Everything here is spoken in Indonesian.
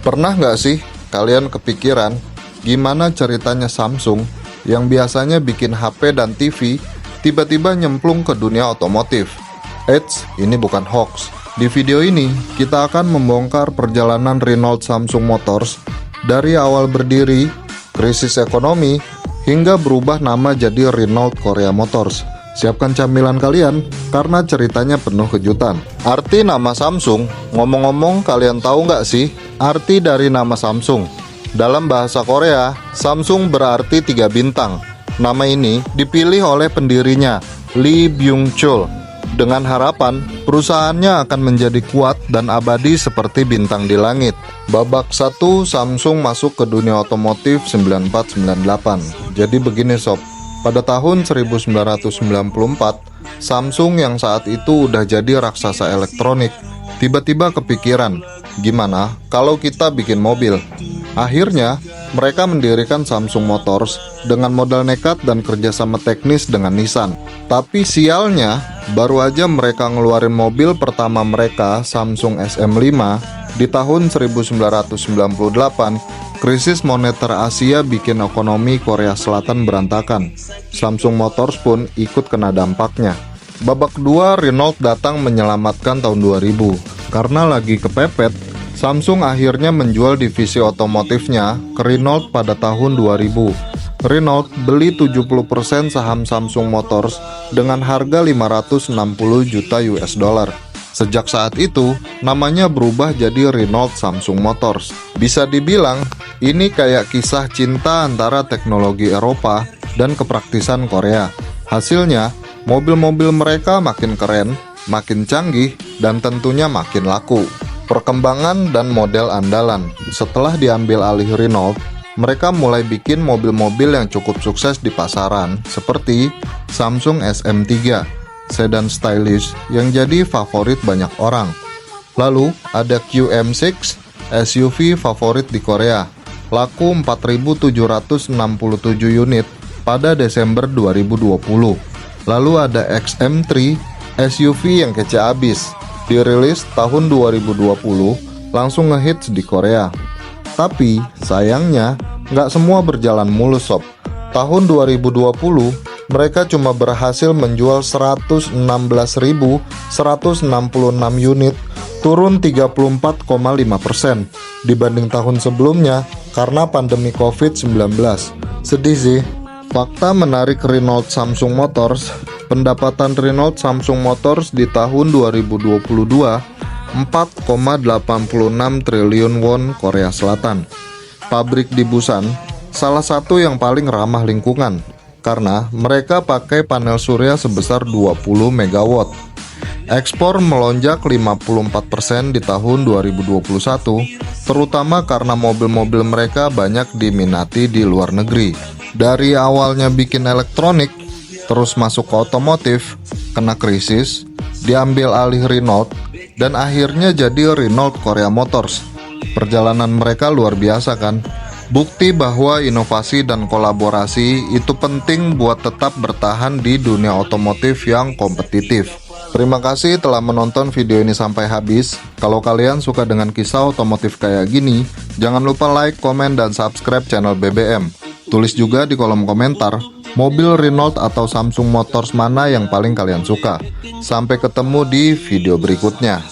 Pernah nggak sih kalian kepikiran gimana ceritanya Samsung yang biasanya bikin HP dan TV tiba-tiba nyemplung ke dunia otomotif? Eits, ini bukan hoax. Di video ini kita akan membongkar perjalanan Renault Samsung Motors dari awal berdiri, krisis ekonomi, hingga berubah nama jadi Renault Korea Motors. Siapkan camilan kalian, karena ceritanya penuh kejutan. Arti nama Samsung, ngomong-ngomong kalian tahu nggak sih arti dari nama Samsung? Dalam bahasa Korea, Samsung berarti 3 bintang. Nama ini dipilih oleh pendirinya, Lee Byung-chul, dengan harapan perusahaannya akan menjadi kuat dan abadi seperti bintang di langit. Babak 1 Samsung masuk ke dunia otomotif 94-98. Jadi begini sob, pada tahun 1994 Samsung yang saat itu udah jadi raksasa elektronik tiba-tiba kepikiran, gimana kalau kita bikin mobil? Akhirnya mereka mendirikan Samsung Motors dengan modal nekat dan kerjasama teknis dengan Nissan. Tapi sialnya, baru aja mereka ngeluarin mobil pertama mereka, Samsung SM5, di tahun 1998, krisis moneter Asia bikin ekonomi Korea Selatan berantakan. Samsung Motors pun ikut kena dampaknya. Babak kedua, Renault datang menyelamatkan tahun 2000. Karena lagi kepepet, Samsung akhirnya menjual divisi otomotifnya ke Renault pada tahun 2000. Renault beli 70% saham Samsung Motors dengan harga 560 juta US dollar. Sejak saat itu, namanya berubah jadi Renault Samsung Motors. Bisa dibilang, ini kayak kisah cinta antara teknologi Eropa dan kepraktisan Korea. Hasilnya, mobil-mobil mereka makin keren, makin canggih, dan tentunya makin laku. Perkembangan dan model andalan. Setelah diambil alih Renault, mereka mulai bikin mobil-mobil yang cukup sukses di pasaran, seperti Samsung SM3, sedan stylish yang jadi favorit banyak orang. Lalu ada QM6, SUV favorit di Korea, laku 4.767 unit pada Desember 2020. Lalu ada XM3, SUV yang kece abis, dirilis tahun 2020, langsung ngehits di Korea. Tapi sayangnya nggak semua berjalan mulus sob. Tahun 2020 mereka cuma berhasil menjual 116.166 unit, turun 34,5% dibanding tahun sebelumnya karena pandemi COVID-19. Sedih sih. Fakta menarik Renault Samsung Motors, pendapatan Renault Samsung Motors di tahun 2022 4,86 triliun won Korea Selatan. Pabrik di Busan, salah satu yang paling ramah lingkungan, karena mereka pakai panel surya sebesar 20 MW. Ekspor melonjak 54% di tahun 2021, terutama karena mobil-mobil mereka banyak diminati di luar negeri. Dari awalnya bikin elektronik, terus masuk ke otomotif, kena krisis, diambil alih Renault, dan akhirnya jadi Renault Korea Motors. Perjalanan mereka luar biasa kan? Bukti bahwa inovasi dan kolaborasi itu penting buat tetap bertahan di dunia otomotif yang kompetitif. Terima kasih telah menonton video ini sampai habis. Kalau kalian suka dengan kisah otomotif kayak gini, jangan lupa like, komen, dan subscribe channel BBM. Tulis juga di kolom komentar, mobil Renault atau Samsung Motors mana yang paling kalian suka. Sampai ketemu di video berikutnya.